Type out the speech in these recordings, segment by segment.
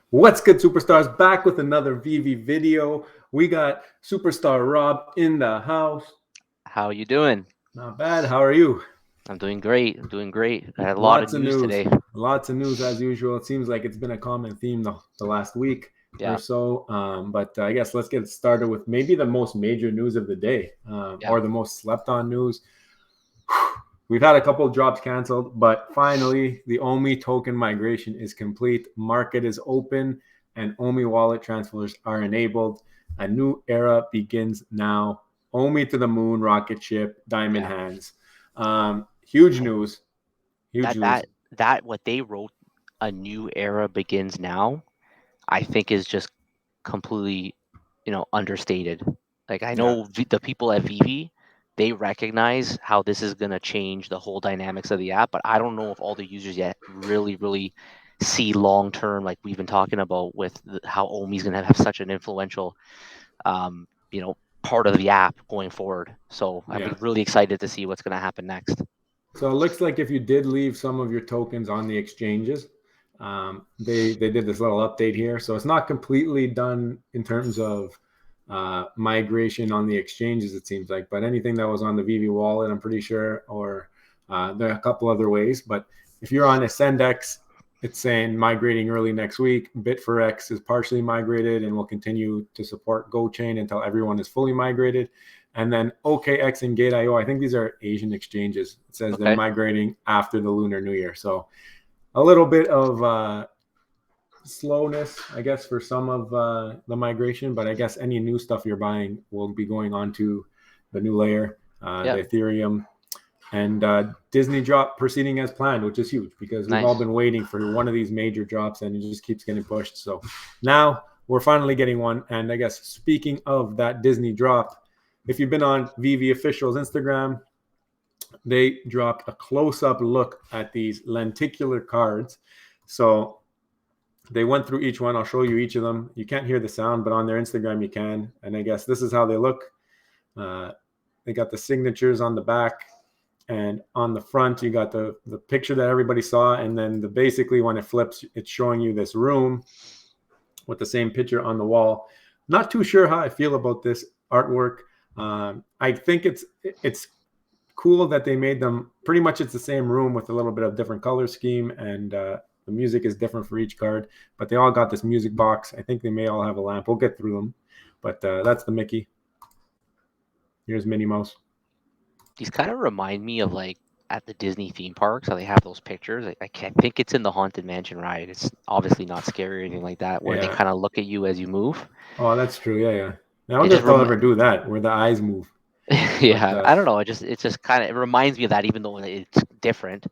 What's good, superstars? Back with another Veve video. We got superstar Rob in the house. How you doing? Not bad. How are you? I'm doing great. I'm doing great. I had a lot of Lots of news news. today. Lots of news as usual. It seems like it's been a common theme the last week or Yeah, so. But I guess let's get started with maybe the most major news of the day, yeah, or the most slept on news. We've had a couple of drops canceled, but finally the OMI token migration is complete. Market is open and OMI wallet transfers are enabled. A new era begins now. OMI to the moon, rocket ship, diamond yeah. hands. Huge news. Huge That news. that that what they wrote, a new era begins now. I think is just completely, understated. Like I Yeah. know the people at Vivi, they recognize how this is gonna change the whole dynamics of the app, but I don't know if all the users yet really see long term, like we've been talking about with how OMI is gonna have such an influential um, you know, part of the app going forward. So I'm Yeah. really excited to see what's going to happen next. So it looks like if you did leave some of your tokens on the exchanges, they did this little update here. So it's not completely done in terms of migration on the exchanges, it seems like, but anything that was on the Vv wallet, I'm pretty sure, or there are a couple other ways. But if you're on Ascendex, it's saying migrating early next week. Bitfinex is partially migrated and will continue to support GoChain until everyone is fully migrated. And then OKX and Gate.io, I think these are Asian exchanges. It says they're Okay. migrating after the Lunar New Year. So a little bit of slowness, I guess, for some of the migration, but I guess any new stuff you're buying will be going on to the new layer, Yeah. the Ethereum. And Disney drop proceeding as planned, which is huge because we've all Nice. been waiting for one of these major drops and it just keeps getting pushed. So now we're finally getting one. And I guess speaking of that Disney drop, if you've been on Vv Official's Instagram, they dropped a close-up look at these lenticular cards. So they went through each one. I'll show you each of them. You can't hear the sound, but on their Instagram you can. And I guess this is how they look. Uh, they got the signatures on the back, and on the front you got the picture that everybody saw, and then basically when it flips, it's showing you this room with the same picture on the wall. Not too sure how I feel about this artwork. I think it's cool that they made them pretty much it's the same room with a little bit of different color scheme, and the music is different for each card, but they all got this music box. I think they may all have a lamp. We'll get through them, but that's the Mickey. Here's Minnie Mouse. These kind of remind me of like at the Disney theme parks how they have those pictures. I can't think it's in the Haunted Mansion ride. It's obviously not scary or anything like that, where they Yeah. kind of look at you as you move. Oh, that's true. Yeah, yeah. I It wonder just if they'll ever do that where the eyes move. But yeah, I don't know. It just kind of it reminds me of that, even though it's different.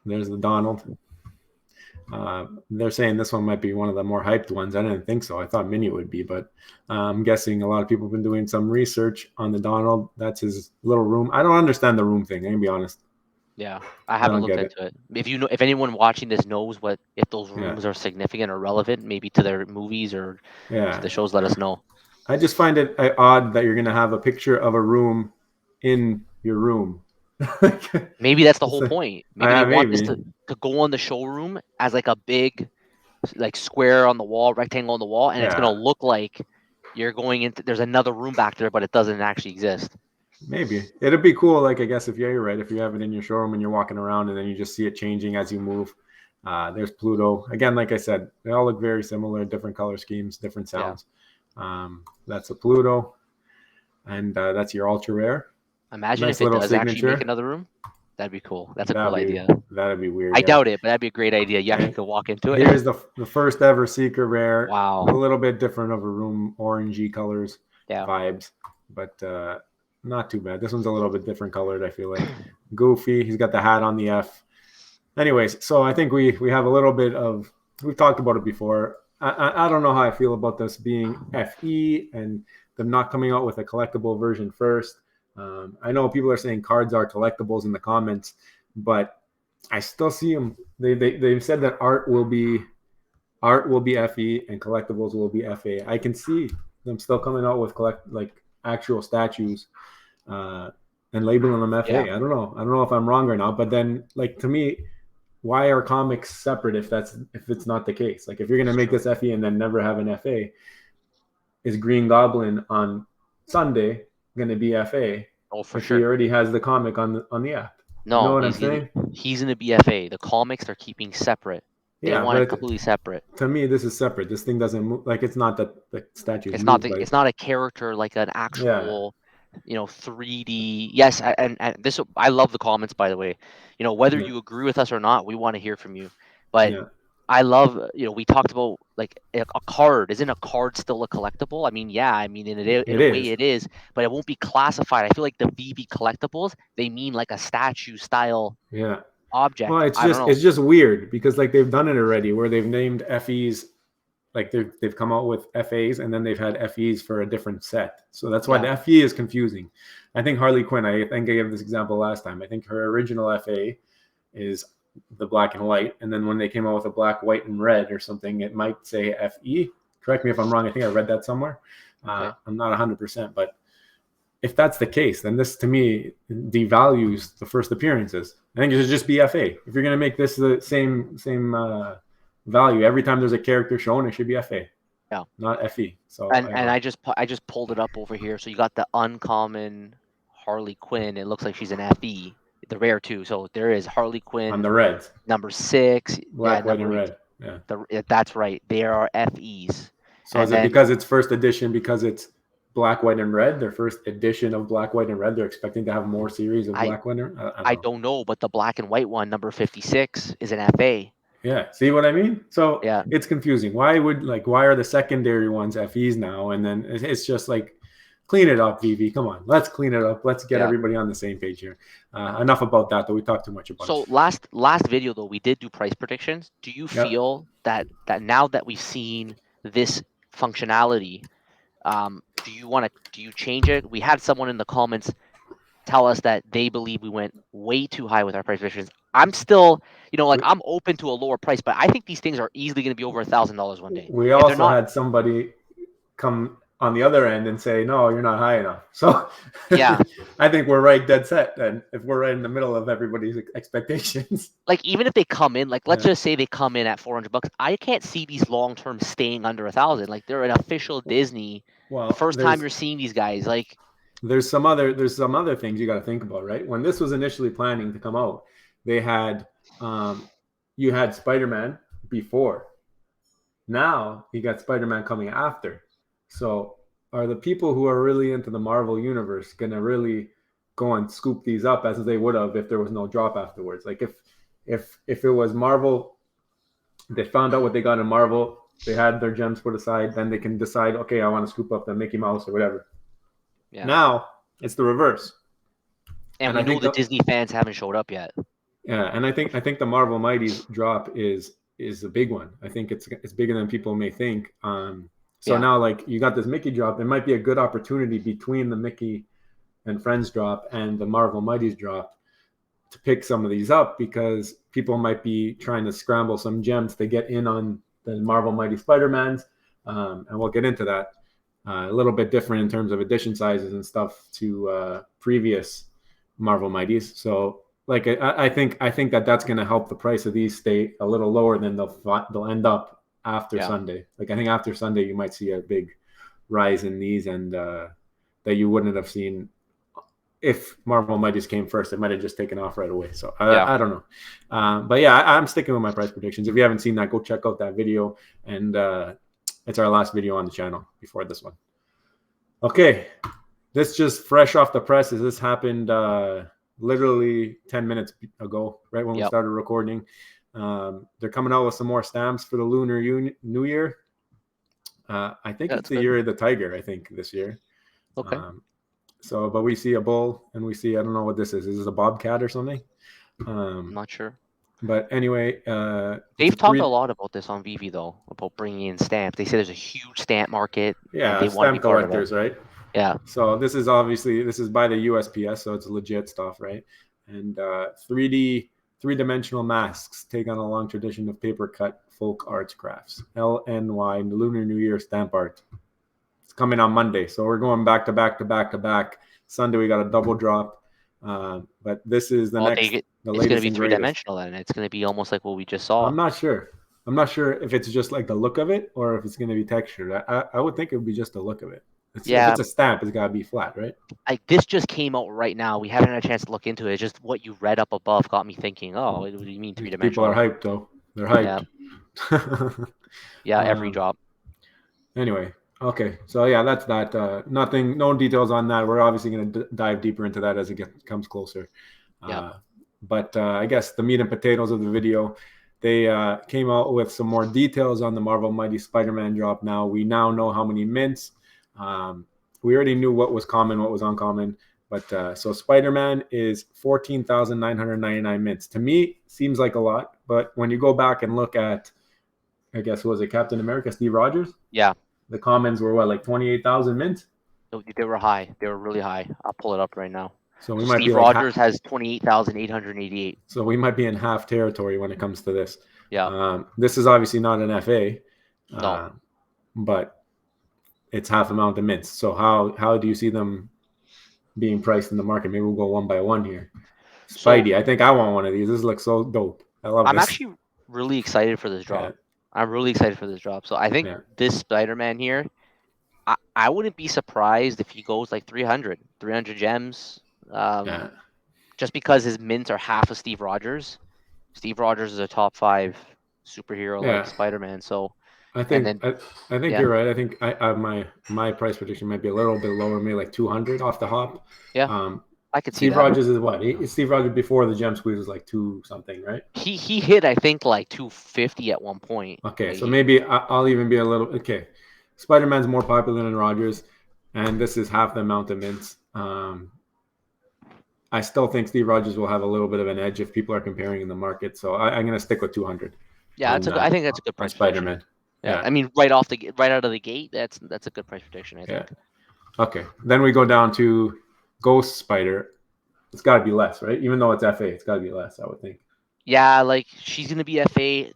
there's the Donald. They're saying this one might be one of the more hyped ones. I didn't think so. I thought Minnie would be, but I'm guessing a lot of people have been doing some research on the Donald. That's his little room. I don't understand the room thing. I'm gonna be honest. Yeah, I I haven't don't looked get it. into it. If anyone watching this knows what if those Yeah, rooms are significant or relevant, maybe to their movies or to yeah. the shows, let us know. I just find it odd that you're gonna have a picture of a room in your room. Maybe that's the It's whole like, point. Maybe they want this maybe, to go on the showroom as like a big like square on the wall, rectangle on the wall, and it's gonna yeah, look like you're going into there's another room back there, but it doesn't actually exist. maybe it'd be cool. Like I guess if you're right, if you have it in your showroom and you're walking around and then you just see it changing as you move. There's Pluto again. Like I said, they all look very similar, different color schemes, different Yeah. sounds. That's a Pluto, and that's your ultra rare. Imagine Nice if it little does actually make signature. another room. That'd be cool. That's a cool That'd be idea. that'd be weird. I Yeah. doubt it, but that'd be a great idea. You actually And could walk into it. here's the first ever secret rare. A Wow. little bit different of a room, orangey colors, Yeah. vibes, but not too bad. This one's a little bit different colored. I feel like Goofy. He's got the hat on the F. Anyways, so I think we have a little bit of. We've talked about it before. I don't know how I feel about this being FE and them not coming out with a collectible version first. I know people are saying cards are collectibles in the comments, but I still see them. They've said that art will be FE and collectibles will be FA. I can see them still coming out with actual statues uh, and labeling them Yeah. FA. I don't know. I don't know if I'm wrong or not. But then, like to me, why are comics separate if it's not the case? Like if you're gonna It's make true. this FE and then never have an FA, is Green Goblin on Sunday gonna be FA Oh, for if he sure. already has the comic on the app? You know No, what I'm saying? he's gonna be FA. The comics they're keeping separate. They Yeah, want it but completely separate. to me, this is separate. This thing doesn't move. Like it's not that the statues It's not move. the Like it's not a character like an yeah, actual, 3D. Yes, and this I love the comments, by the way. Whether yeah, you agree with us or not, we want to hear from you. But yeah. I love, we talked about like a card. Isn't a card still a collectible? I mean, yeah, I mean in It a way is. it is, but it won't be classified. I feel like the VV collectibles, they mean like a statue style Yeah. Well, object. it's I don't just know. it's just weird because like they've done it already where they've named FEs, like they've come out with FAs and then they've had FEs for a different set. So that's why Yeah. the FE is confusing. I think Harley Quinn, I think I gave this example last time. I think her original FA is the black and white. And then when they came out with a black, white, and red or something, it might say FE. Correct me if I'm wrong. I think I read that somewhere. Okay. I'm not 100%, but if that's the case, then this to me devalues the first appearances. I think it should just be FA. If you're going to make this the same value every time there's a character shown, it should be FA, Yeah. not FE. So And I don't and know. I just pulled it up over here. So you got the uncommon Harley Quinn. It looks like she's an FE, the rare too. So there is Harley On Quinn the reds, number 6. Yeah, black, white, and number 8. red. Yeah. That's right. There are FEs. So is And it then because it's first edition because it's black, white, and red? Their first edition of black, white, and red. They're expecting to have more series of I black, white, and I don't I know. don't know, but the black and white one, number 56, is an FA. Yeah, see what I mean? So Yeah. it's confusing. Why are the secondary ones FEs now? And then it's just like clean it up, VV. Come on, let's clean it up. Let's get Yeah. everybody on the same page here. Enough about that, though. We talked too much about it. So last video though, we did do price predictions. Do you Yep. feel that now that we've seen this functionality, do you change it? We had someone in the comments tell us that they believe we went way too high with our price predictions. I'm still, like We, I'm open to a lower price, but I think these things are easily going to be over $1,000 one day. we If they're also not, had somebody come on the other end and say, no, you're not high enough. So yeah, I think we're right dead set then if we're right in the middle of everybody's expectations. like even if they come in, like let's Yeah. just say they come in at $400, I can't see these long term staying under 1,000. Like they're an official Disney. Well, First time you're seeing these guys, like there's some other things you got to think about, right? When this was initially planning to come out, they had you had Spider-Man before. Now you got Spider-Man coming after. So are the people who are really into the Marvel universe gonna really go and scoop these up as they would have if there was no drop afterwards? Like if it was Marvel, they found out what they got in Marvel, they had their gems put aside, then they can decide, okay, I want to scoop up the Mickey Mouse or whatever. yeah. Now it's the reverse. And And we I know think the Disney fans haven't showed up yet. yeah, and I think the Marvel Mighties drop is a big one. I think it's bigger than people may think. So Yeah. now like you got this Mickey drop, there might be a good opportunity between the Mickey and Friends drop and the Marvel Mighties drop to pick some of these up because people might be trying to scramble some gems to get in on the Marvel Mighty Spider-Mans, and we'll get into that. A little bit different in terms of edition sizes and stuff to previous Marvel Mighties. So like I think that's going to help the price of these stay a little lower than they'll end up after Yeah. Sunday. Like I think after Sunday you might see a big rise in these and that you wouldn't have seen if Marvel Mighties came first. It might have just taken off right away. So I don't know. But yeah, I'm sticking with my price predictions. If you haven't seen that, go check out that video. And it's our last video on the channel before this one. Okay. This just fresh off the presses. This happened literally 10 minutes ago, right when we started recording. They're coming out with some more stamps for the Lunar New Year. I think it's the year of the tiger, I think, this year. Okay. So, but we see a bull and we see, I don't know what this is. Is this a bobcat or something? I'm not sure. But anyway, they've talked a lot about this on Veve though, about bringing in stamps. They say there's a huge stamp market. Yeah, and they want to be stamp part collectors, of it. right? Yeah. So this is by the USPS, so it's legit stuff, right? And 3-dimensional masks take on a long tradition of paper cut folk arts crafts. LNY, Lunar New Year stamp art. It's coming on Monday, so we're going back to back to back to back. Sunday we got a double drop, but this is the next. the It's going to latest be and greatest. three-dimensional, and it's going to be almost like what we just saw. I'm not sure. I'm not sure if it's just like the look of it or if it's going to be textured. I would think it would be just the look of it. If Yeah, it's a stamp, it's got to be flat, right? this just came out right now. We haven't had a chance to look into it. It's just what you read up above got me thinking. Oh, what do you mean These people are three-dimensional? hyped, though. They're Yeah, hyped. yeah. Every drop. Anyway, okay. So yeah, that's that. Nothing, no details on that. We're obviously going to dive deeper into that as it comes closer. Yeah. But I guess the meat and potatoes of the video, they came out with some more details on the Marvel Mighty Spider-Man drop. Now we now know how many mints. We already knew what was common, what was uncommon. But so Spider-Man is 14,999 mints. To me, seems like a lot. But when you go back and look at, I guess, who was it, Captain America, Steve Rogers? Yeah. The commons were what, like 28,000 mints? They were high. They were really high. I'll pull it up right now. So we So might be Steve like Rogers has 28,888. So we might be in half territory when it comes to this. Yeah. This is obviously not an FA, No. but it's half amount of mints. So how do you see them being priced in the market? Maybe we'll go one by one here. Spidey, So I think I want one of these. This looks so dope. I love I'm this. actually really excited for this drop. Yeah. I'm really excited for this drop. So I think this Spider-Man here, I wouldn't be surprised if he goes like 300 gems. Just because his mints are half of Steve Rogers. Steve Rogers is a top 5 superhero like Spider-Man. So I think you're right. I think my price prediction might be a little bit lower, maybe like 200 off the hop. Yeah. I could see Steve that. Rogers is what? Steve Rogers before the gem squeeze was like 2 something, right? He hit, I think, like 250 at one point. Okay, like so maybe I'll even be a little okay. Spider-Man's more popular than Rogers, and this is half the amount of mints. I still think Steve Rogers will have a little bit of an edge if people are comparing in the market. So I'm going to stick with 200. Yeah, I think that's a good price. Spider-Man. Yeah, I mean, right out of the gate, that's a good price prediction, I think. Okay, then we go down to Ghost Spider. It's got to be less, right? Even though it's FA, it's got to be less, I would think. Yeah, like she's going to be FA.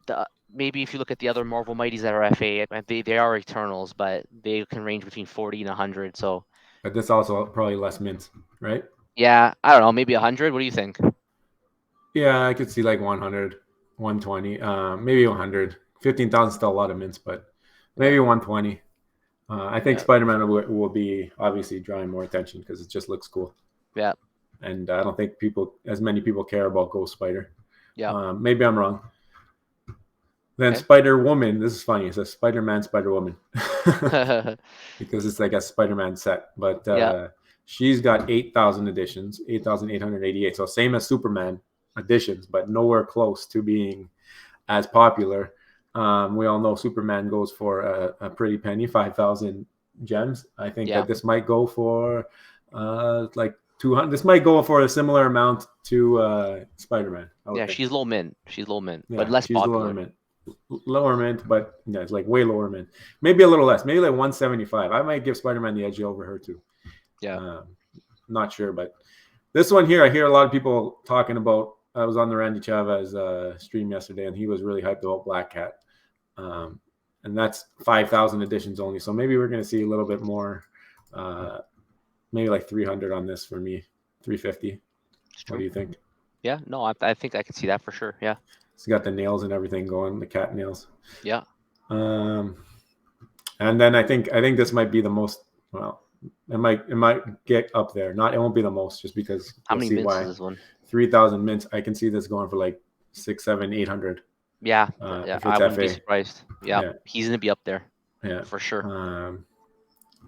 Maybe if you look at the other Marvel Mighties that are FA, they are Eternals, but they can range between 40 and 100. So, but this also probably less mints, right? Yeah, I don't know, maybe 100. What do you think? Yeah, I could see like 100, 120, maybe 100. 15,000 still a lot of mints, but maybe 120. I think Spider-Man will be obviously drawing more attention because it just looks cool. Yeah. And I don't think as many people care about Ghost Spider. Yeah. Maybe I'm wrong. Then Spider-Woman. This is funny. It says Spider-Man, Spider-Woman. Because it's like a Spider-Man set. But she's got 8,000 editions, 8,888. So same as Superman editions, but nowhere close to being as popular. We all know Superman goes for a pretty penny, 5,000 gems. I think that this might go for like 200. This might go for a similar amount to Spider-Man. Yeah, think. She's low mint, but less popular. Lower mint, but yeah, it's like way lower mint. Maybe a little less, maybe like 175. I might give Spider-Man the edge over her too. Yeah. Not sure, but this one here, I hear a lot of people talking about. I was on the Randy Chavez stream yesterday, and he was really hyped about Black Cat. And that's 5,000 editions only. So maybe we're going to see a little bit more, maybe like 300 on this for me, 350. What do you think? Yeah, no, I think I could see that for sure. Yeah. It's got the nails and everything going, the cat nails. Yeah. And then I think this might be the most, well, it might get up there. It won't be the most just because how many mints is this one? 3,000 mints. I can see this going for like 600, 700, 800. Yeah, I wouldn't be surprised. Yeah, he's gonna be up there. Yeah, for sure.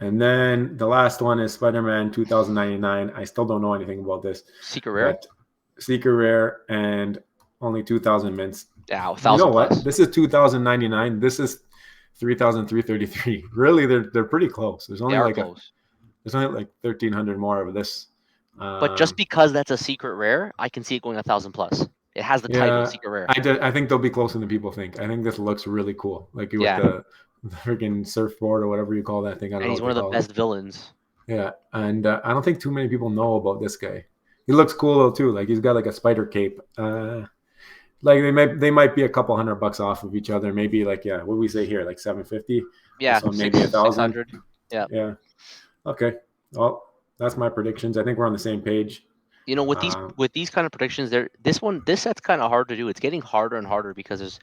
And then the last one is Spider-Man 2099. I still don't know anything about this. Secret rare, and only 2,000 mints. Yeah, 1,000. You know what? This is 2,099. This is 3,333. Really, they're pretty close. There's only close. There's only like 1,300 more of this. But just because that's a secret rare, I can see it going 1,000 plus. It has the title secret rare. I think they'll be closer than people think. I think this looks really cool. Like with the freaking surfboard or whatever you call that thing. I don't know. He's one of the best villains. Yeah, and I don't think too many people know about this guy. He looks cool though too. Like he's got like a spider cape. Like they might be a couple $100 off of each other. Maybe like what do we say here? Like 750. Yeah, so maybe 1,000. Yeah. Yeah. Okay. Well, that's my predictions. I think we're on the same page. You know, with these kind of predictions, this set's kind of hard to do. It's getting harder and harder because there's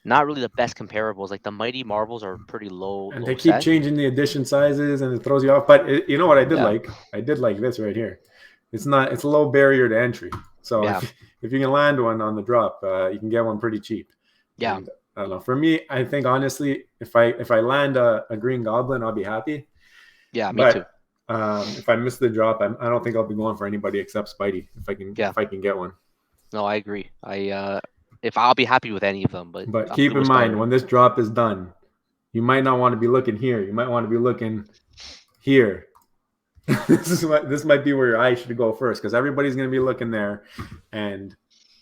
not really the best comparables. Like the Mighty Marbles are pretty And they low keep set. changing the edition sizes, and it throws you off. But you know what I did Yeah. like? I did like this right here. It's a low barrier to entry. So Yeah. if you can land one on the drop, you can get one pretty cheap. Yeah. And I don't know. For me, I think honestly, if I land a green goblin, I'll be happy. Yeah. Me too. But if I miss the drop, I don't think I'll be going for anybody except Spidey Yeah. if I can get one. No, I agree. If I'll be happy with any of them, but But I'm keep good in with mind starter. when this drop is done, you might not want to be looking here. You might want to be looking here. This might be where your eye should go first because everybody's going to be looking there, and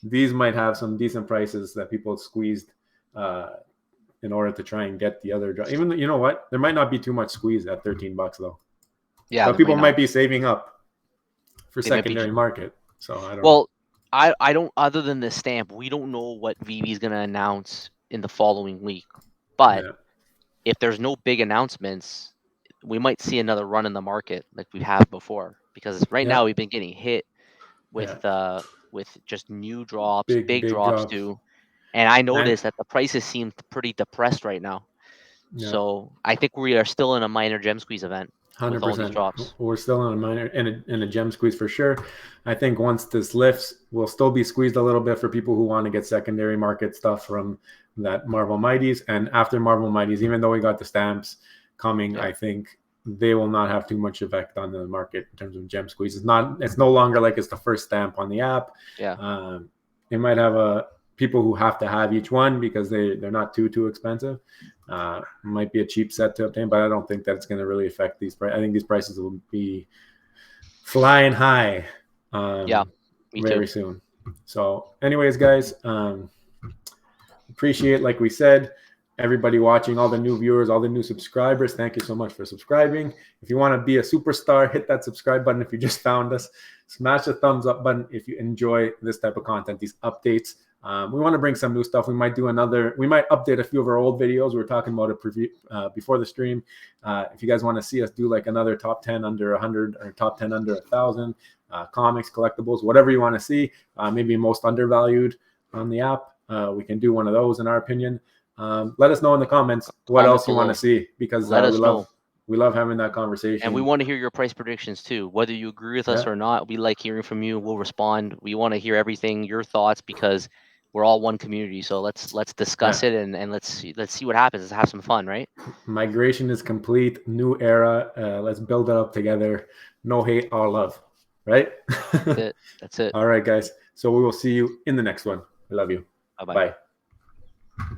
these might have some decent prices that people squeezed in order to try and get the other drop. Even though, you know what, there might not be too much squeeze at $13 though. Yeah, But there might people might not. be saving up for They might be. secondary market. So I don't know. Well, I don't. Other than the stamp, we don't know what Veve is gonna announce in the following week. But Yeah. if there's no big announcements, we might see another run in the market like we have before. Because right Yeah. now we've been getting hit Yeah. with just new drops, big Big drops drops. too. And I And noticed that the prices seem pretty depressed right now. yeah, So I think we are still in a minor gem squeeze event with all these 100%. drops. We're still in a minor in a gem squeeze for sure. I think once this lifts, we'll still be squeezed a little bit for people who want to get secondary market stuff from that Marvel Mighties. And after Marvel Mighties, even though we got the stamps coming, Yeah. I think they will not have too much effect on the market in terms of gem squeeze. It's no longer like it's the first stamp on the app. Yeah. It might have a people who have to have each one because they're not too expensive. Might be a cheap set to obtain, but I don't think that it's going to really affect these prices. I think these prices will be flying high Yeah. Me too. very soon. So anyways, guys, appreciate, like we said, everybody watching, all the new viewers, all the new subscribers. Thank you so much for subscribing. If you want to be a superstar, hit that subscribe button. If you just found us, smash the thumbs up button if you enjoy this type of content, these updates. We want to bring some new stuff. We might update a few of our old videos. We were talking about it before the stream. If you guys want to see us do like another top 10 under 100 or top 10 under 1,000, comics, collectibles, whatever you want to see, maybe most undervalued on the app, we can do one of those in our opinion. Let us know in the comments what else you want to see, because Let us know. We love having that conversation. And we want to hear your price predictions too. Whether you agree with us or not, we like hearing from you. We'll respond. We want to hear everything, your thoughts, because we're all one community. So let's discuss it and let's see what happens. Let's have some fun, right? Migration is complete. New era. Let's build it up together. No hate, all love. Right? That's it. All right, guys. So we will see you in the next one. I love you. Bye-bye. Bye.